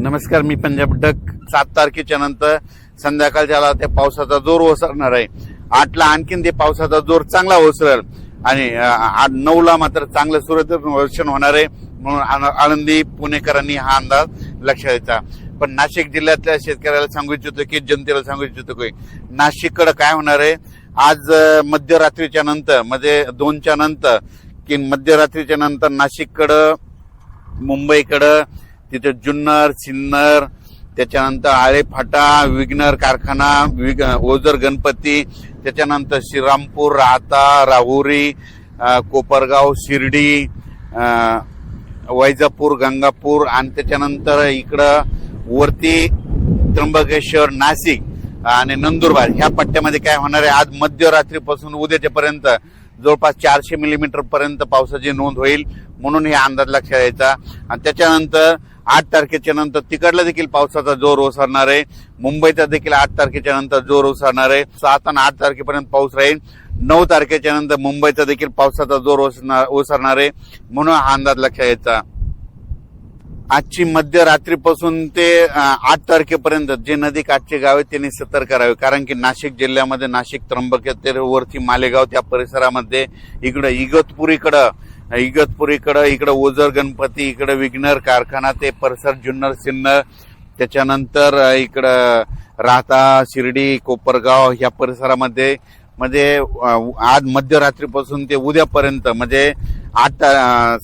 नमस्कार, मी पंजाब डक. 7 तारखेच्या नंतर संध्याकाळच्या त्या पावसाचा जोर ओसरणार आहे. 8ला आणखीन ते पावसाचा जोर चांगला ओसरेल आणि 9ला मात्र चांगलं सूर्यदर्शन होणार आहे. म्हणून आळंदी पुणेकरांनी हा अंदाज लक्षात घ्यायचा. पण नाशिक जिल्ह्यातल्या शेतकऱ्याला सांगू इच्छितो की जनतेला सांगू इच्छितो की नाशिककडे काय होणार आहे. आज मध्यरात्रीच्या नंतर म्हणजे 2च्या नंतर की मध्यरात्रीच्या नंतर नाशिककडं, मुंबईकडं, तिथे जुन्नर, सिन्नर, त्याच्यानंतर आळेफाटा, विघ्नर कारखाना, ओझर गणपती, त्याच्यानंतर श्रीरामपूर, राहता, राहुरी, कोपरगाव, शिर्डी, वैजापूर, गंगापूर आणि त्याच्यानंतर इकडं वरती त्र्यंबकेश्वर, नाशिक आणि नंदुरबार ह्या पट्ट्यामध्ये काय होणार आहे. आज मध्यरात्रीपासून उद्याच्यापर्यंत जवळपास 400 मिलीमीटर पर्यंत पावसाची नोंद होईल. म्हणून हे अंदाज लक्षात यायचा. आणि त्याच्यानंतर 8 तारखेच्या नंतर तिकडला देखील पावसाचा जोर ओसरणार आहे. मुंबईचा देखील 8 तारखेच्या नंतर जोर ओसरणार आहे. 7 आणि 8 तारखेपर्यंत पाऊस राहील. 9 तारखेच्या नंतर मुंबईचा देखील पावसाचा जोर ओसरणार आहे. म्हणून हा अंदाज लक्षात यायचा. आजची मध्यरात्रीपासून ते 8 तारखेपर्यंत जे नदीकाठचे गाव आहेत त्यांनी सतर्क राहावे. कारण की नाशिक जिल्ह्यामध्ये नाशिक, त्र्यंबकेश्वर, वरती मालेगाव त्या परिसरामध्ये इकडं इगतपुरीकडं इकडं ओझर गणपती, इकडं विघ्नर कारखाना ते परिसर, जुन्नर, सिन्नर, त्याच्यानंतर इकडं राहता, शिर्डी, कोपरगाव ह्या परिसरामध्ये म्हणजे आज मध्यरात्रीपासून ते उद्यापर्यंत म्हणजे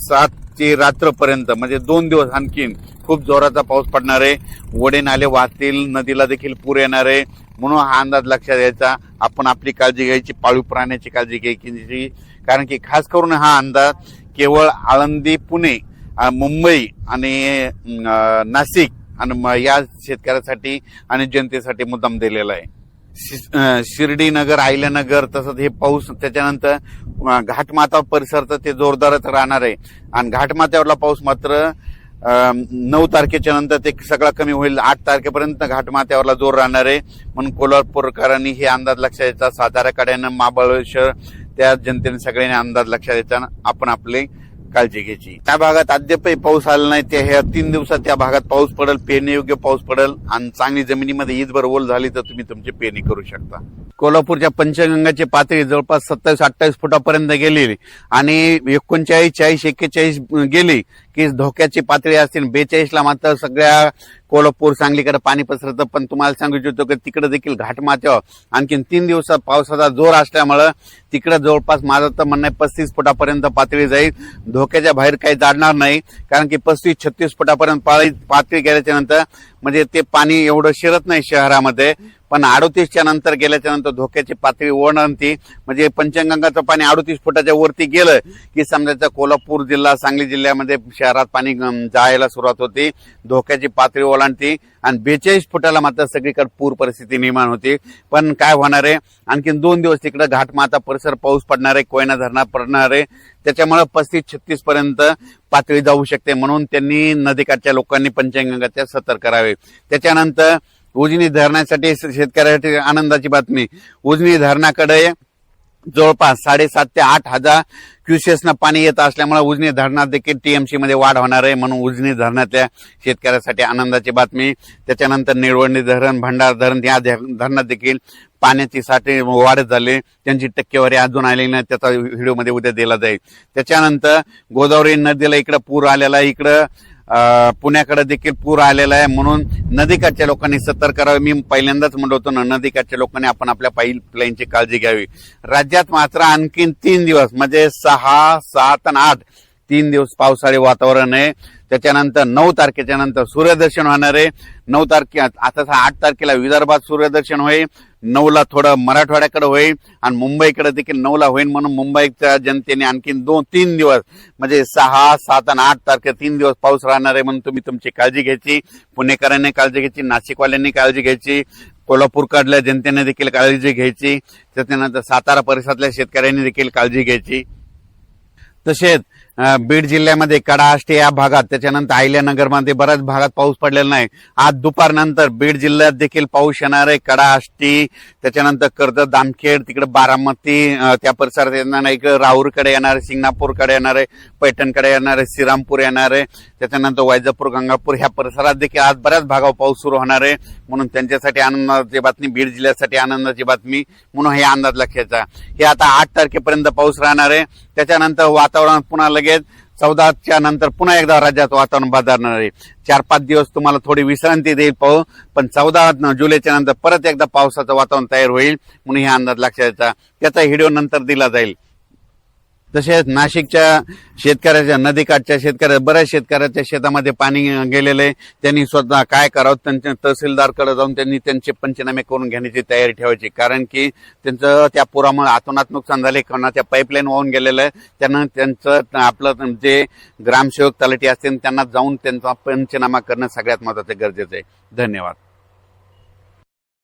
7 ची रात्रपर्यंत म्हणजे 2 दिवस आणखीन खूप जोराचा पाऊस पडणार आहे. वडे नाले वाहतील, नदीला देखील पूर येणार आहे. म्हणून हा अंदाज लक्षात घ्यायचा. आपण आपली काळजी घ्यायची, पाळीव प्राण्याची काळजी घ्यायची. कारण की खास करून हा अंदाज केवळ आळंदी, पुणे, मुंबई आणि नाशिक आणि या शेतकऱ्यासाठी आणि जनतेसाठी मुद्दाम दिलेला आहे. शिर्डीनगर, आयल्यानगर तसंच हे पाऊस. त्याच्यानंतर घाटमाथा परिसरात ते जोरदारच राहणार आहे. आणि घाटमाथ्यावरला पाऊस मात्र 9 तारखेच्या नंतर ते सगळा कमी होईल. 8 तारखेपर्यंत घाटमाथ्यावरला जोर राहणार आहे. म्हणून कोल्हापूरकरांनी हे अंदाज लक्षात यायचा. साताऱ्याकड्यानं, महाबळेश्वर त्या जनतेने सगळ्यांनी अंदाज लक्षात यायचा. आपण आपली काळजी घ्यायची. त्या भागात अद्यापही पाऊस आला नाही. ते ह्या 3 दिवसात त्या भागात पाऊस पडेल, पेरणीयोग्य पाऊस पडेल आणि चांगली जमिनीमध्ये ईदभर ओल झाली तर तुम्ही तुमची पेरणी करू शकता. कोल्हापूरच्या पंचगंगाची पातळी जवळपास 27-28 फुटापर्यंत गेलेली आणि 39, 40, 41 गेली की धोक्याची पातळी असतील. 42ला मात्र सगळ्या कोल्हापूर, सांगलीकडे पाणी पसरतं. पण तुम्हाला सांगू इच्छितो की तिकडे देखील घाटमाथ्यावर आणखीन 3 दिवसात पावसाचा जोर असल्यामुळं तिकडे जवळपास माझं तर म्हणणं आहे 35 फुटापर्यंत पातळी जाईल. धोक्याच्या बाहेर काही जाणार नाही. कारण की 35-36 फुटापर्यंत पातळी गेल्याच्या नंतर म्हणजे ते पाणी एवढं शिरत नाही शहरामध्ये. पण 38च्या नंतर गेल्याच्या नंतर धोक्याची पातळी ओलांडते. म्हणजे पंचगंगाचं पाणी 38 फुटाच्या वरती गेलं की समजायचं कोल्हापूर जिल्हा, सांगली जिल्ह्यामध्ये शहरात पाणी जायला सुरुवात होते. धोक्याची पातळी ओलांडते आणि 42 फुटाला मात्र सगळीकडे पूर परिस्थिती निर्माण होते. पण काय होणार आहे, आणखीन 2 दिवस तिकडे घाटमाथा परिसर पाऊस पडणार आहे, कोयना धरणात पडणार आहे. त्याच्यामुळे 35-36 पर्यंत पातळी जाऊ शकते. म्हणून त्यांनी नदीकाठच्या लोकांनी पंचगंगाच्या सतर्क करावे. त्याच्यानंतर उजनी धरणासाठी शेतकऱ्यासाठी आनंदाची बातमी. उजनी धरणाकडे जवळपास 7,500 ते 8,000 क्युसेसनं पाणी येत असल्यामुळे उजनी धरणात देखील TMC मध्ये वाढ होणार आहे. म्हणून उजनी धरणातल्या शेतकऱ्यासाठी आनंदाची बातमी. त्याच्यानंतर निळवंडी धरण, भंडार धरण या धरणात देखील पाण्याची साठे वाढत झाले. त्यांची टक्केवारी अजून आलेली नाही. त्याचा व्हिडिओमध्ये उद्या दिला जाईल. त्याच्यानंतर गोदावरी नदीला इकडं पूर आलेला आहे. इकडं पुण्याकडे देखील पूर आलेला आहे. म्हणून नदीकाठच्या लोकांनी सतर्क करावे. मी पहिल्यांदाच म्हणलो होतो ना, नदीकाठच्या लोकांनी आपण आपल्या पाईपलाईनची काळजी घ्यावी. राज्यात मात्र आणखीन 3 दिवस म्हणजे 6, 7 आणि 8 3 दिवस पावसाळी वातावरण आहे. त्याच्यानंतर 9 तारखेच्या नंतर सूर्यदर्शन होणार आहे. 9 तारखे आता 8 तारखेला विदर्भात सूर्यदर्शन होईल. 9ला थोडं मराठवाड्याकडे होईल आणि मुंबईकडे देखील 9ला होईल. म्हणून मुंबईच्या जनतेने आणखीन 2-3 दिवस म्हणजे 6, 7 आणि 8 तारखे 3 दिवस पाऊस राहणार आहे. म्हणून तुम्ही तुमची काळजी घ्यायची. पुणेकरांनी काळजी घ्यायची, नाशिकवाल्यांनी काळजी घ्यायची, कोल्हापूरकडल्या जनतेने देखील काळजी घ्यायची. त्याच्यानंतर सातारा परिसरातल्या शेतकऱ्यांनी देखील काळजी घ्यायची. तसेच बीड जिल्ह्यामध्ये कडा आष्टी या भागात, त्याच्यानंतर अहिल्यानगरमध्ये बऱ्याच भागात पाऊस पडलेला नाही. आज दुपारनंतर बीड जिल्ह्यात देखील पाऊस येणार आहे. कडा आष्टी, त्याच्यानंतर कर्जत, जामखेड, तिकडे बारामती त्या परिसरात येणार आहे. इकडे राऊरकडे येणार आहे, सिंगणापूरकडे येणार आहे, पैठणकडे येणार आहे, श्रीरामपूर येणार आहे, त्याच्यानंतर वैजापूर, गंगापूर ह्या परिसरात देखील आज बऱ्याच भागावर पाऊस सुरू होणार आहे. म्हणून त्यांच्यासाठी आनंदाची बातमी, बीड जिल्ह्यासाठी आनंदाची बातमी म्हणून हे अंदाज लक्षाचा. हे आता 8 तारखेपर्यंत पाऊस राहणार आहे. त्याच्यानंतर वातावरण पुन्हा लगेच 14च्या नंतर पुन्हा एकदा राज्यात वातावरण बदलणार आहे. 4-5 दिवस तुम्हाला थोडी विश्रांती देईल पाऊस, पण 14 जुलैच्या नंतर परत एकदा पावसाचं वातावरण तयार होईल म्हणून हे अंदाज लक्षाचा. त्याचा व्हिडिओ नंतर दिला जाईल. तसेच नाशिकच्या शेतकऱ्याच्या, नदीकाठच्या शेतकऱ्या, बऱ्याच शेतकऱ्याच्या शेतामध्ये पाणी गेलेलं आहे. त्यांनी स्वतः काय करावं, त्यांच्या तहसीलदारकडे जाऊन त्यांनी त्यांचे पंचनामे करून घेण्याची तयारी ठेवायची. कारण की त्यांचं त्या पुरामुळे अतोनात नुकसान झाले, कोणाच्या पाईपलाईन वाहून गेलेलं आहे. त्यांना त्यांचं आपलं जे ग्रामसेवक तलाठी असतील त्यांना जाऊन त्यांचा पंचनामा करणं सगळ्यात महत्त्वाचं गरजेचं आहे. धन्यवाद.